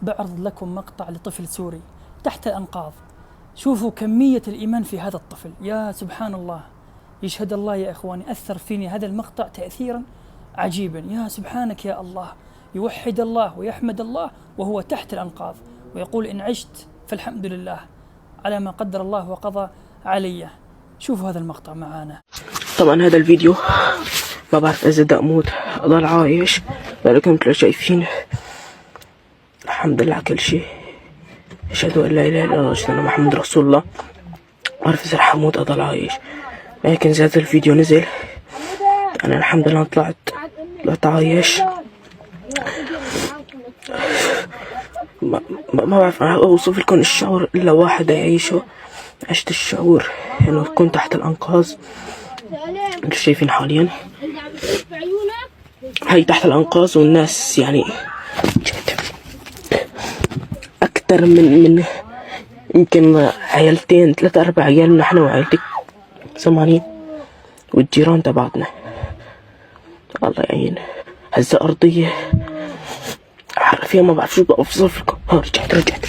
بعرض لكم مقطع لطفل سوري تحت الأنقاض. شوفوا كمية الإيمان في هذا الطفل، يا سبحان الله. يشهد الله يا إخواني، أثر فيني هذا المقطع تأثيرا عجيبا. يا سبحانك يا الله، يوحد الله ويحمد الله وهو تحت الأنقاض، ويقول إن عشت فالحمد لله على ما قدر الله وقضى علي. شوفوا هذا المقطع معانا. طبعا هذا الفيديو ما بعرف إذا بدي أموت أضل عايش، لكن مثل شايفين الحمد لله على كل شيء. أشهد أن لا إله إلا الله وأشهد أن محمد رسول الله. ما بعرف إذا رح أموت أضل عايش، لكن إذا هذا الفيديو نزل أنا الحمد لله طلعت عايش. ما بعرف أنا أوصف لكم الشعور إلا واحد يعيشه. عشت الشعور إنه كنت تحت الأنقاض. انتوا شايفين حاليا هاي تحت الأنقاض، والناس يعني أكتر من يمكن عيالتين 3-4 عيال، نحن وعيلتي 80 والجيران تبعتنا. الله يعين. هزة أرضية حرفيا ما بعرف شو بدي أوصف لكم. رجعت.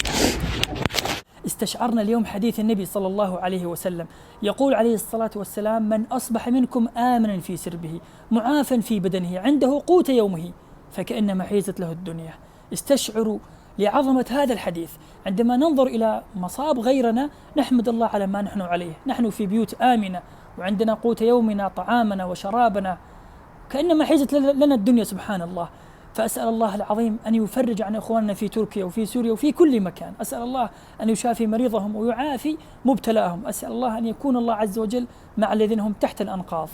استشعرنا اليوم حديث النبي صلى الله عليه وسلم، يقول عليه الصلاة والسلام: من أصبح منكم آمنا في سربه معافا في بدنه عنده قوت يومه فكأنما حيزت له الدنيا. استشعروا لعظمة هذا الحديث. عندما ننظر إلى مصاب غيرنا نحمد الله على ما نحن عليه. نحن في بيوت آمنة وعندنا قوت يومنا، طعامنا وشرابنا، كأنما حيزت لنا الدنيا سبحان الله. فأسأل الله العظيم أن يفرج عن إخواننا في تركيا وفي سوريا وفي كل مكان. أسأل الله أن يشافي مريضهم ويعافي مبتلاهم. أسأل الله أن يكون الله عز وجل مع الذين هم تحت الأنقاض.